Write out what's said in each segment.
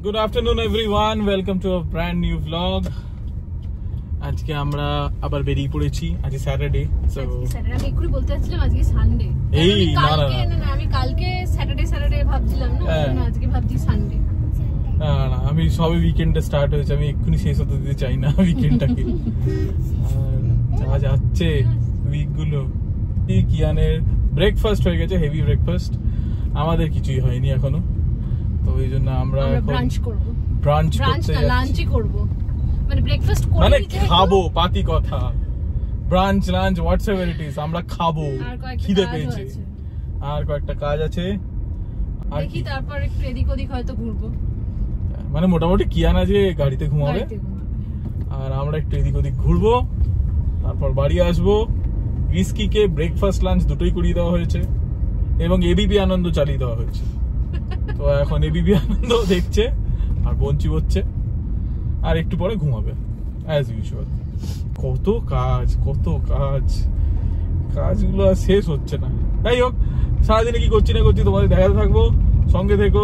Good afternoon everyone, welcome to a brand new vlog. আজকে আমরা আবার বেরিয়ে পড়েছি। আজ স্যাটারডে, সো স্যাটারডে আমি একটু বলতে যাচ্ছিলাম আজকে সানডে। এই না আমি কালকে স্যাটারডে ভাবছিলাম না, আজকে ভাবছি সানডে। না আমি সবে উইকেন্ডে স্টার্ট হয়েছে, আমি এক্ষুনি শেষ হতে দিতে চাই না উইকেন্ডটাকে। যা যাচ্ছে উইকগুলো। কিয়ানের ব্রেকফাস্ট হয়ে গেছে, হেভি ব্রেকফাস্ট। আমাদের কিছুই হয়নি এখনো, তো এই জন্য আমরা ব্রাঞ্চ করব। ব্রাঞ্চ করতে যাচ্ছি, লাঞ্চই করব, মানে ব্রেকফাস্ট করে মানে খাবো, পাতি কথা। ব্রাঞ্চ লাঞ্চ হোয়াটসএভার ইট ইজ, আমরা খাবো, খিদে পেয়েছে, আর কয়েকটা কাজ আছে। আর দেখি তারপর একটু এদিক ওদিক হয়তো ঘুরবো। মানে মোটামুটি কিয়ান আজকে গাড়িতে ঘুমাবে, আর আমরা একটু এদিক ওদিক ঘুরবো, তারপর বাড়ি আসবো। রিস্কিকে ব্রেকফাস্ট লাঞ্চ দুটোই করিয়ে দেওয়া হয়েছে এবং এবিপি আনন্দ চালিয়ে দেওয়া হয়েছে। তো এখন এবিপি আনন্দ দেখছে আর বঞ্চি হচ্ছে, আর একটু পরে ঘুমাবে অ্যাজ ইউজুয়াল। কত কাজ, কাজগুলো আর শেষ হচ্ছে না। যাই হোক, সারাদিনে কি করছি না করছি তোমাদের দেখাতে থাকবো, সঙ্গে থেকো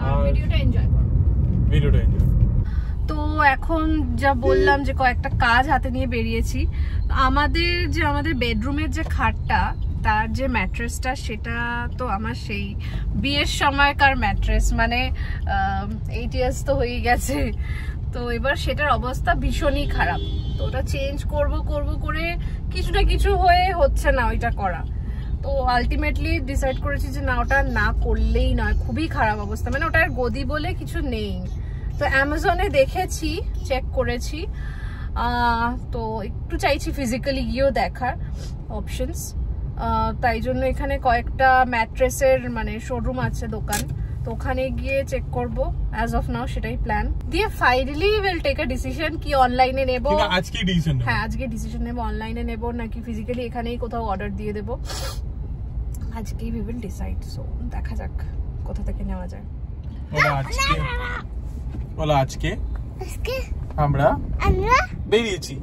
আর ভিডিওটা এনজয় করো। তো এখন যা বললাম যে কয়েকটা কাজ হাতে নিয়ে বেরিয়েছি। আমাদের বেডরুমের যে খাটটা, তার যে ম্যাট্রেসটা, সেটা তো আমার সেই বিয়ের সময়কার ম্যাট্রেস, মানে 8 ইয়ার্স তো হয়ে গেছে। তো এবার সেটার অবস্থা ভীষণই খারাপ। তো ওটা চেঞ্জ করব করে কিছু না কিছু হয়ে হচ্ছে না ওইটা করা। তো আলটিমেটলি ডিসাইড করেছি যে না, ওটা না করলেই নয়, খুবই খারাপ অবস্থা, মানে ওটার গদি বলে কিছু নেই। তো অ্যামাজনে দেখেছি, চেক করেছি, তো একটু চাইছি ফিজিক্যালি গিয়েও দেখার অপশনস। তাই জন্য এখানে কয়েকটা ম্যাট্রেসের মানে শোরুম আছে, দোকান, তো ওখানে গিয়ে চেক করব। অ্যাজ অফ নাও সেটাই প্ল্যান। দিয়ে finally will take a decision কি অনলাইনে নেব। আজকে ডিসিশন, হ্যাঁ আজকে ডিসিশন নেব, অনলাইনে নেব নাকি ফিজিক্যালি এখানেই কোথাও অর্ডার দিয়ে দেব। আজকেই উই উইল ডিসাইড। সো দেখা যাক কোথা থেকে নেওয়া যায়। আজকে আমরা বেরিয়েছি।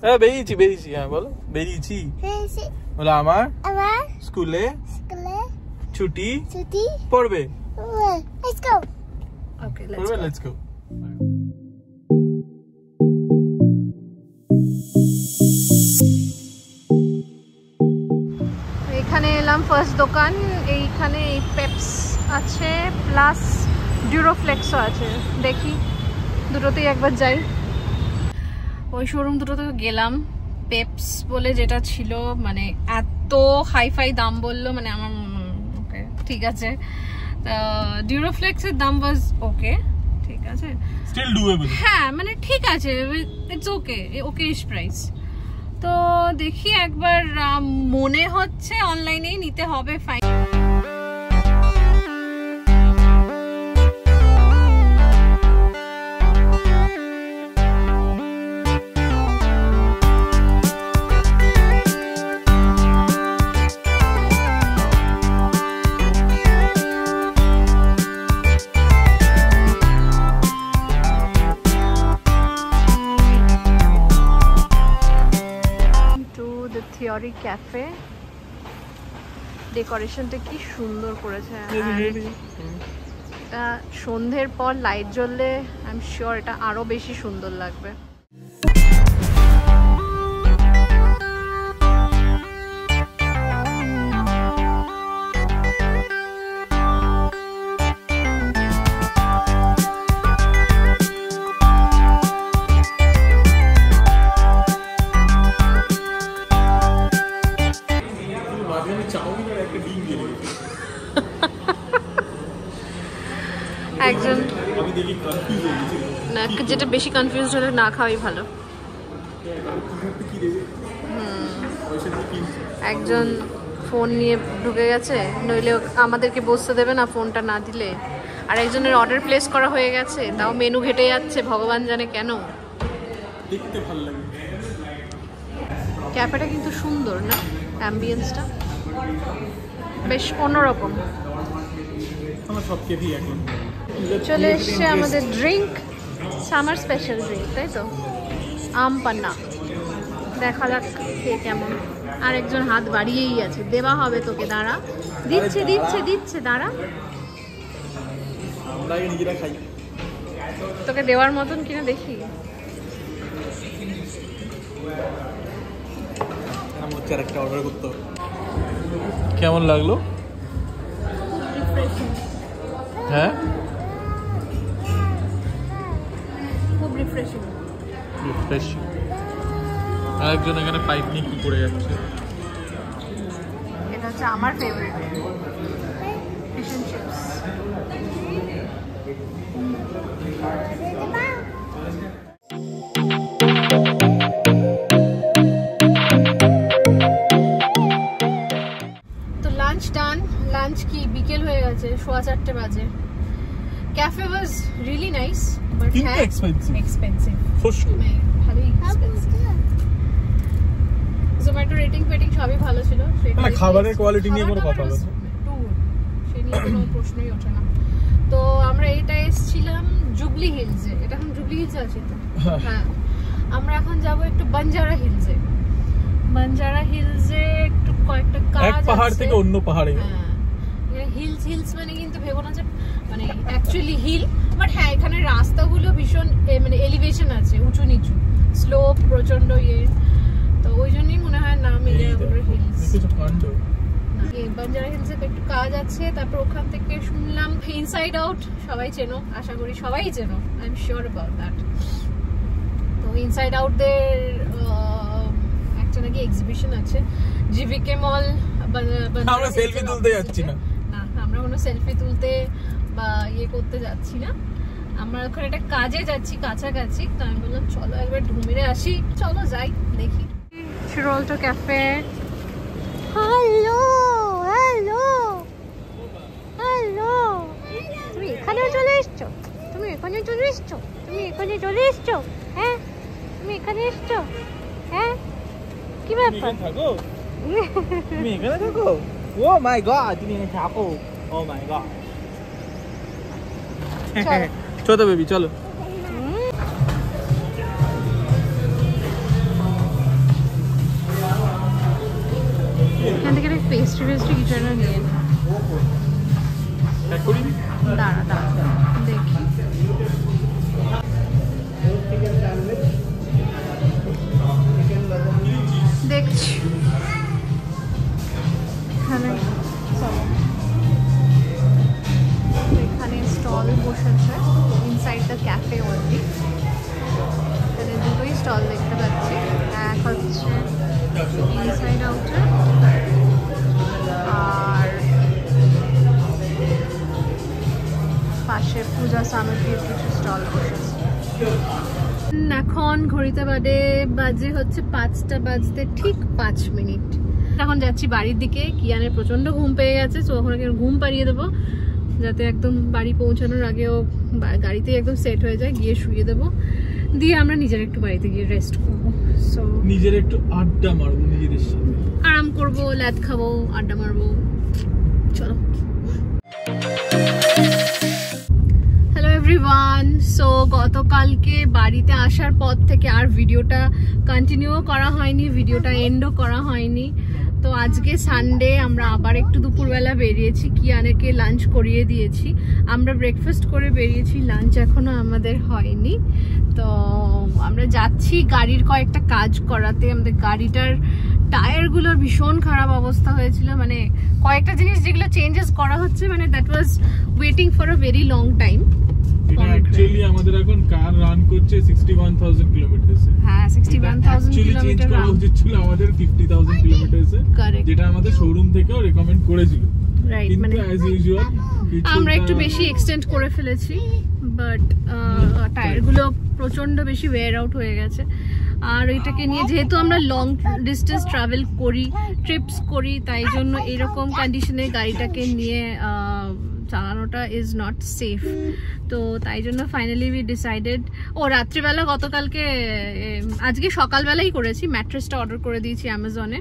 হ্যাঁ বলো, বেরিয়েছি। বলো আমার স্কুলে ছুটি পড়বে। Let's go. এখানে এলাম ফার্স্ট দোকান। এইখানে পেপস আছে, প্লাস ডিউরোফ্লেক্সও আছে। দেখি দুটোতেই একবার যাই। ওই শোরুম দুটোতে গেলাম। পেপস বলে যেটা ছিল, মানে এত হাইফাই দাম বললো, মানে আমার ওকে ঠিক আছে। ডিউরোফ্লেক্সের দাম ওয়াজ ওকে, ঠিক আছে, স্টিল ডুয়েবল। হ্যাঁ মানে ঠিক আছে, ইটস ওকে ইশ প্রাইস। তো দেখি একবার, মনে হচ্ছে অনলাইনেই নিতে হবে। ফাইন। থিওরি ক্যাফে, ডেকোরেশনটা কি সুন্দর করেছে। সন্ধ্যের পর লাইট জ্বললে আই এম শিওর এটা আরো বেশি সুন্দর লাগবে। একজন না, যেটা বেশি কনফিউজ হলে না খাওয়াই ভালো। একজন ফোন নিয়ে ঢুকে গেছে, নইলে আমাদেরকে বসতে দেবে না ফোনটা না দিলে। আর একজনের অর্ডার প্লেস করা হয়ে গেছে, তাও মেনু ঘেটে যাচ্ছে, ভগবান জানে কেন। দেখতে ভালো লাগে। ক্যাফেটা কিন্তু সুন্দর না, অ্যাম্বিয়েন্সটা বেশ অন্যরকম। চলে এসছে আমাদের ড্রিঙ্ক, সামার স্পেশাল ড্রিঙ্ক, তাই তো, আম পান্না। দেখা যাক খেয়ে কেমন। আরেকজন হাত বাড়িয়েই আছে, দেওয়া হবে তোকে, দাঁড়া, দিচ্ছে দিচ্ছে দিচ্ছে, দাঁড়া। আমরা আগে নিজেরা খাই। তোকে দেওয়ার মতন কিনা দেখি। আমার হচ্ছে আরেকটা অর্ডার করতে। কেমন লাগলো? হ্যাঁ খুব রিফ্রেশিং। রিফ্রেশিং। আরেকজন এখানে পাইপ নিয়ে কি করে যাচ্ছে। এটা হচ্ছে আমার ফেভারিট ফিশ এন্ড চিপস। তো লাঞ্চ ডান। লাঞ্চ কি বিকেল হয়ে গেছে, 4:15 বাজে। Cafe was really nice but কিন্তু এক্সপেন্সিভ ফর শিওর। ভালোই এক্সপেন্সিভ। জোম্যাটো রেটিং ফেটিং সবই ভালো ছিল। না খাবারের কোয়ালিটি নিয়ে কোনো কথা বলবো সে নিয়ে কোনো প্রশ্নই ওঠে না। তো আমরা এটা এসেছিলাম জুবলি হিলসে। এটা এখন জুবলি হিলসে আছে তো। হ্যাঁ আমরা এখন যাব একটু বাঞ্জারা হিলসে। বাঞ্জারা হিলসে একটু কয়েকটা কাজ আছে। এক পাহাড় থেকে অন্য পাহাড়ে। হ্যাঁ হিলস হিলস মানে কিন্তু ভেবো না যে মানে অ্যাকচুয়ালি হিল, বাট হ্যাঁ এখানে রাস্তাগুলো ভীষণ মানে এলিভেশন আছে, উঁচু নিচু, স্লোপ প্রচন্ড ইয়ে। তো ওই জন্যই মনে হয় নাম এগুলো হিলস। বাঞ্জারা হিলসে একটু কাজ আছে। তারপর ওখান থেকে শুনলাম ইনসাইড আউট সবাই চেনো, আশা করি সবাই চেনো, I am sure about that. তো ইনসাইড আউট দের একটা নাকি এক্সিবিশন আছে। জিভিকে মল। আমরা সেলফি তুলতে যাচ্ছি না, আমরা কোনো সেলফি তুলতে বা ইয়ে করতে যাচ্ছি না, আমরা ওখানে একটা কাজে যাচ্ছি কাছাকাছি। তো আমি বললাম চলো একবার ঢুমেরে আসি, চলো যাই দেখি। শিরোলটো ক্যাফে। হ্যালো হ্যালো হ্যালো, তুমি এখানেও চলে এসছো? তুমি এখানে চলে এসছো? তুমি এখানে চলে এসছো? হ্যাঁ তুমি এখানে এসছো? হ্যাঁ কি ব্যাপার? তুমি এখানে থাকো? ও মাই গড তুমি এখানে থাকো? ও মাই গড। চলো বেবি চলো। এখান থেকে পেস্ট্রি পেস্ট্রি কিছু একটা নিয়ে দাঁড়া দাঁড়া দেখি। দেখছি এখানে স্টল বসেছে ইনসাইড দ্য ক্যাফে অনলি। এখানে দুটোই স্টল দেখতে পাচ্ছি। এক হচ্ছে ইনসাইড আউটার আর পাশে পূজা সামগ্রীর কিছু স্টল বসেছে। এখন ঘড়িতে বাজে হচ্ছে 5টা বাজতে ঠিক 5 মিনিট। এখন যাচ্ছি বাড়ির দিকে। কিয়ানের প্রচন্ড ঘুম পেয়ে গেছে, তো ওখানে ঘুম পাড়িয়ে দেবো যাতে একদম বাড়ি পৌঁছানোর আগেও গাড়িতে একদম সেট হয়ে যায়, গিয়ে শুয়ে দেবো, দিয়ে আমরা নিজের একটু বাড়িতে গিয়ে রেস্ট করবো। সো নিজের একটু আড্ডা মারবো, নিজেদের সাথে আরাম করবো, ল্যাদ খাবো, আড্ডা মারবো। চলো। Hello everyone. সো গতকালকে বাড়িতে আসার পর থেকে আর ভিডিওটা কন্টিনিউও করা হয়নি, ভিডিওটা এন্ডও করা হয়নি। তো আজকে সানডে আমরা আবার একটু দুপুরবেলা বেরিয়েছি, কিয়ানকে লাঞ্চ করিয়ে দিয়েছি। আমরা ব্রেকফাস্ট করে বেরিয়েছি, লাঞ্চ এখনো আমাদের হয়নি। তো আমরা যাচ্ছি গাড়ির কয়েকটা কাজ করাতে। আমাদের গাড়িটার টায়ারগুলোর ভীষণ খারাপ অবস্থা হয়েছিল, মানে কয়েকটা জিনিস যেগুলো চেঞ্জেস করা হচ্ছে, মানে that was waiting for a very long time. এটা অ্যাকচুয়ালি আমাদের এখন কার রান করছে 61,000 কিলোমিটারসে। হ্যাঁ 61,000 কিলোমিটার করা উচিত ছিল আমাদের 50,000 কিলোমিটারসে, যেটা আমাদের শোরুম থেকেও রেকমেন্ড করেছিল। রাইট, মানে অ্যাজ ইউজুয়াল আমরা একটু বেশি এক্সটেন্ড করে ফেলেছি, বাট টায়ারগুলো প্রচন্ড বেশি ওয়্যার আউট হয়ে গেছে। আর এটাকে নিয়ে যেহেতু আমরা লং ডিস্টেন্স ট্রাভেল করি, ট্রিপস করি, তাই জন্য এরকম কন্ডিশনে গাড়িটাকে নিয়ে চালানোটা ইজ নট সেফ। তো তাই জন্য ফাইনালি উই ডিসাইডেড। ও রাত্রিবেলা গতকালকে আজকে সকালবেলাই করেছি, ম্যাট্রেসটা অর্ডার করে দিয়েছি অ্যামাজনে।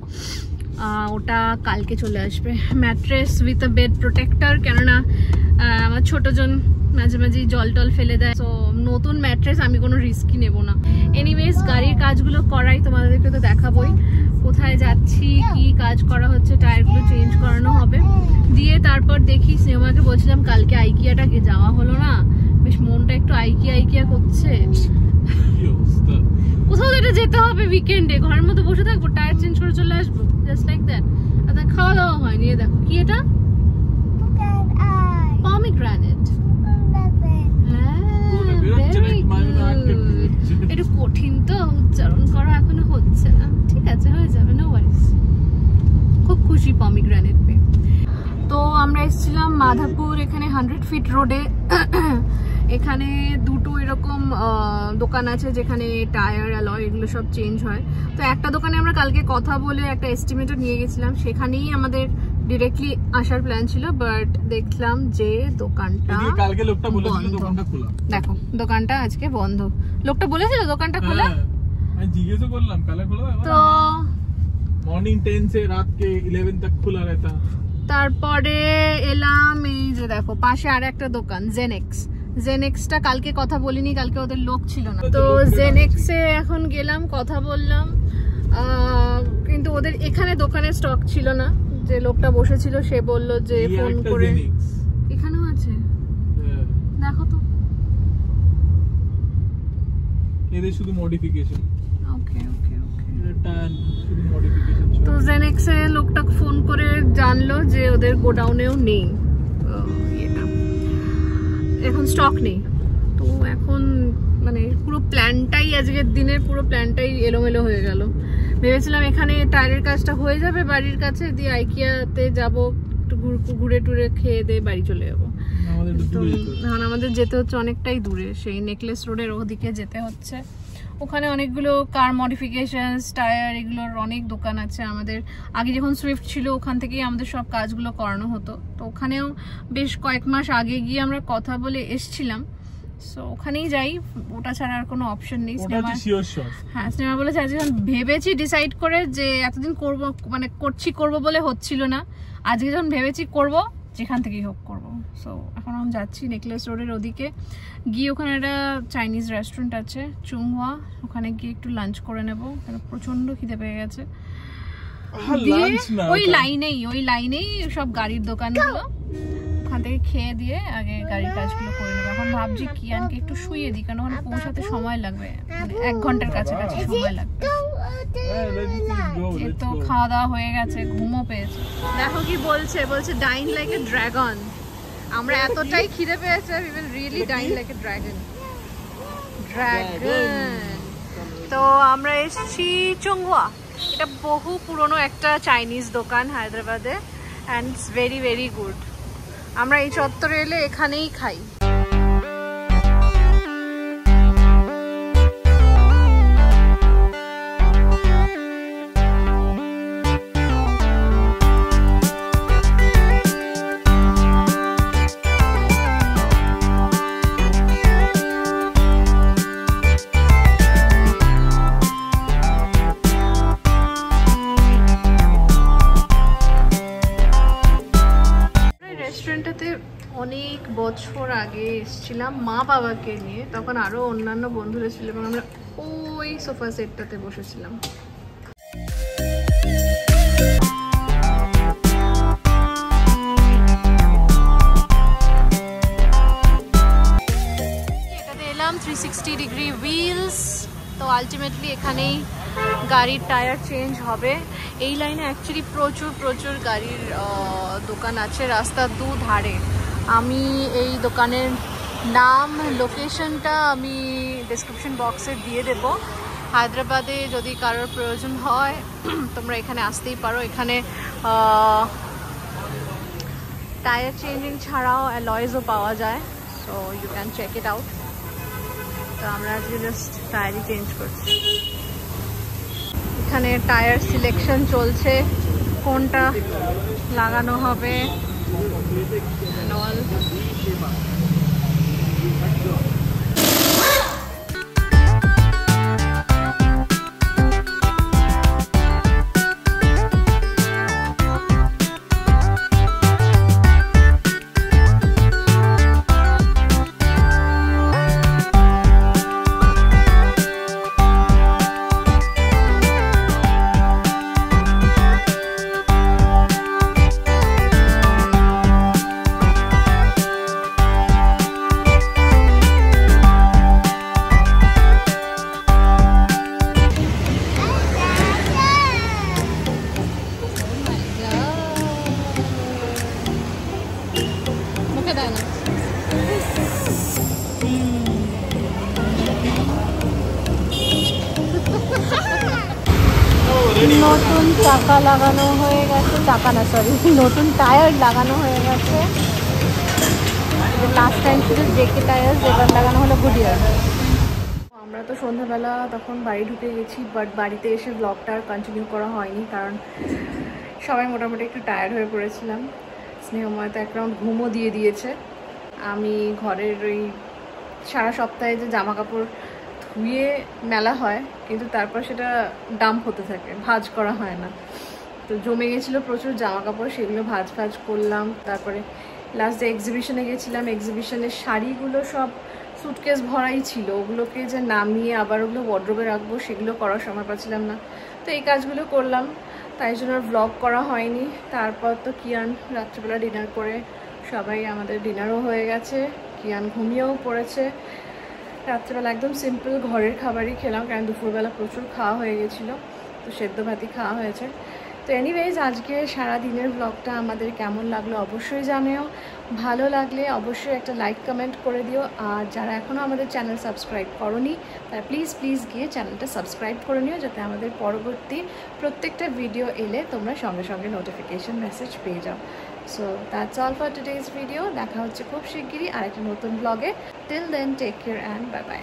ওটা কালকে চলে আসবে। Mattress with a bed protector, কেননা আমার ছোটজন মাঝে মাঝে জল টল ফেলে দেয়। তো নতুন ম্যাট্রেস আমি কোনো রিস্কই নেব না। এনিওয়েজ গাড়ির কাজগুলো করাই, তোমাদেরকে তো দেখাবোই কোথায় যাচ্ছি, কি কাজ করা হচ্ছে, টায়ারগুলো চেঞ্জ করানো হবে, দিয়ে তারপর তারপর দেখি সিনেমাকে বলছিলাম কালকে আইকিয়াটাকে যাওয়া হলো না, বেশ মনটা একটু আইকিয়া করছে। কোথাও তো এটা যেতে হবে উইকেন্ডে, ঘরের মধ্যে বসে থাকবো, টায়ার চেঞ্জ করে চলে আসবো জাস্ট লাইক দ্যাট। আর খাওয়া দাওয়া হয়নি। দেখো কি এটা, পমিগ্রানেট। একটু কঠিন তো উচ্চারণ করা, এখনো হচ্ছে না, ঠিক আছে হয়ে যাবে, নো ওয়ারিস। খুব খুশি পমিগ্রানেট পেয়ে। তো আমরা এসেছিলাম মাধাপুর, এখানে 100 ফিট রোডে। এখানে দুটো এরকম দোকান আছে যেখানে টায়ার, অ্যালয় এগুলো সব চেঞ্জ হয়। তো একটা দোকানে আমরা কালকে কথা বলে একটা এস্টিমেটর নিয়ে গেছিলাম, সেখানেই আমাদের ডিরেক্টলি আসার প্ল্যান ছিল, বাট দেখলাম যে দোকানটা কালকে লোকটা বলেছিল দোকানটা খোলা। দেখো দোকানটা আজকে বন্ধ। লোকটা বলেছিল দোকানটা খোলা, আমি জিজ্ঞেসও করলাম কালে খোলা, তো মর্নিং 10 से रात के 11 तक खुला रहता। তারপরে এলাম এই যে দেখো পাশে আর একটা দোকান জেনেক্সটা কালকে কথা বলিনি, কালকে ওদের লোক ছিল না, তো জেনেক্সে এখন গেলাম, কথা বললাম, কিন্তু ওদের এখানে দোকানে স্টক ছিল না। যে লোকটা বসেছিল সে বলল যে ফোন করে, এখানেও আছে দেখো তো, এদের শুধু মডিফিকেশন। ওকে ওকে ওকে, এটা শুধু মডিফিকেশন। তো জেনেক্সে লোকটা ফোন করে জানলো যে ওদের গোডাউনেও নেই এটা, এখন স্টক নেই। তো এখন মানে পুরো প্ল্যানটাই, আজকের দিনের পুরো প্ল্যানটাই এলোমেলো হয়ে গেল। ভেবেছিলাম এখানে টায়ারের কাজটা হয়ে যাবে বাড়ির কাছে, দিয়ে আইকিয়াতে যাবো, একটু ঘুরে টুরে খেয়ে দিয়ে বাড়ি চলে যাবো। এখন আমাদের যেতে হচ্ছে অনেকটাই দূরে, সেই নেকলেস রোডের ওদিকে যেতে হচ্ছে। ওখানে অনেকগুলো কার মডিফিকেশনস, টায়ার, এগুলোর অনেক দোকান আছে। আমাদের আগে যখন সুইফট ছিল ওখান থেকেই আমাদের সব কাজগুলো করানো হতো, তো ওখানেও বেশ কয়েক মাস আগে গিয়ে আমরা কথা বলে এসছিলাম। সো ওখানেই যাই, ওটা ছাড়া আর কোনো অপশন নেই। হ্যাঁ, সিনেমা বলেছে আজকে ভেবেছি ডিসাইড করে যে এতদিন করব, মানে করবো বলে হচ্ছিল না, আজকে যখন ভেবেছি করব, যেখান থেকেই হোক করবো। সো এখন আমি যাচ্ছি নেকলেস রোডের ওদিকে গিয়ে, ওখানে একটা চাইনিজ রেস্টুরেন্ট আছে চুংহুয়া, ওখানে গিয়ে একটু লাঞ্চ করে নেবো, কারণ প্রচন্ড খিদে পেয়ে গেছে। ওই লাইনেই সব গাড়ির দোকানগুলো, ওখান থেকে খেয়ে দিয়ে আগে গাড়ির কাজগুলো করে নেবো। এখন ভাবছি কিয়ানকে একটু শুইয়ে দিই, কারণ ওখানে পৌঁছাতে সময় লাগবে, মানে 1 ঘন্টার কাছাকাছি সময় লাগবে। তো খাওয়া দাওয়া হয়ে গেছে, ঘুমও পেয়েছে। দেখো কি বলছে ডাইন লাইক এ ড্রাগন। আমরা এতটাই খিদে পেয়েছে, we will really dine like a dragon. তো আমরা এসেছি চুংহুয়া, এটা বহু পুরনো একটা চাইনিজ দোকান হায়দ্রাবাদে, and it's very very good. আমরা এই চত্বরে এলে এখানেই খাই। অনেক বছর আগে এসেছিলাম মা বাবাকে নিয়ে, তখন আরো অন্যান্য বন্ধুরা ছিল এবং আমরা ওই সোফা সেটটাতে বসেছিলাম। এটাতে এলাম 360 ডিগ্রি হুইলস। তো আলটিমেটলি এখানেই গাড়ির টায়ার চেঞ্জ হবে। এই লাইনে অ্যাকচুয়ালি প্রচুর গাড়ির দোকান আছে রাস্তার দুধারে। আমি এই দোকানের নাম, লোকেশনটা আমি ডেসক্রিপশন বক্সে দিয়ে দেব। হায়দ্রাবাদে যদি কারোর প্রয়োজন হয় তোমরা এখানে আসতেই পারো। এখানে টায়ার চেঞ্জিং ছাড়াও অ্যালয়েজও পাওয়া যায়, so you can check it out. তো আমরা আজকে জাস্ট টায়ারই চেঞ্জ করছি। এখানে টায়ার সিলেকশন চলছে, কোনটা লাগানো হবে and all. নতুন চাকা লাগানো হয়ে গেছে, চাকা না সরি নতুন টায়ার লাগানো হয়ে গেছে। লাস্ট টাইম ছিল জেকে টায়ার, এবার লাগানো হলো গুডিয়ার। আমরা তো সন্ধ্যাবেলা তখন বাড়ি ঢুকে গেছি, বাট বাড়িতে এসে ব্লগটা আর কন্টিনিউ করা হয়নি, কারণ সবাই মোটামুটি একটু টায়ার্ড হয়ে পড়েছিলাম। স্নেহময় তো এক রাউন্ড ঘুমও দিয়ে দিয়েছে। আমি ঘরের ওই সারা সপ্তাহে যে জামা কাপড় ধুয়ে মেলা হয়, কিন্তু তারপর সেটা ডাম্প হতে থাকে, ভাঁজ করা হয় না। তো জমে গেছিলো প্রচুর জামা কাপড়, সেগুলো ভাঁজ করলাম। তারপরে লাস্ট ডে এক্সিবিশনে গেছিলাম, এক্সিবিশনের শাড়িগুলো সব সুটকেস ভরাই ছিল, ওগুলোকে যে নামিয়ে আবার ওগুলো ওয়ার্ড্রোবে রাখবো সেগুলো করার সময় পাচ্ছিলাম না। তো এই কাজগুলো করলাম, তাই জন্য ব্লগ করা হয়নি। তারপর তো কিয়ান রাত্রিবেলা ডিনার করে, সবাই আমাদের ডিনারও হয়ে গেছে, কিয়ান ঘুমিয়েও পড়েছে। রাত্রিবেলা একদম সিম্পল ঘরের খাবারই খেলাম, কারণ দুপুরবেলা প্রচুর খাওয়া হয়ে গেছিলো, তো সেদ্ধ ভাতই খাওয়া হয়েছে। তো এনিওয়েজ আজকে সারা দিনের ব্লগটা আমাদের কেমন লাগলো অবশ্যই জানিও। ভালো লাগলে অবশ্যই একটা লাইক কমেন্ট করে দিও। আর যারা এখনও আমাদের চ্যানেল সাবস্ক্রাইব করোনি তারা প্লিজ গিয়ে চ্যানেলটা সাবস্ক্রাইব করে নিও, যাতে আমাদের পরবর্তী প্রত্যেকটা ভিডিও এলে তোমরা সঙ্গে সঙ্গে নোটিফিকেশন মেসেজ পেয়ে যাও। So that's all for today's video. দেখা হচ্ছে খুব শিগগিরই আরেকটা নতুন ব্লগে। Till then take care and bye by.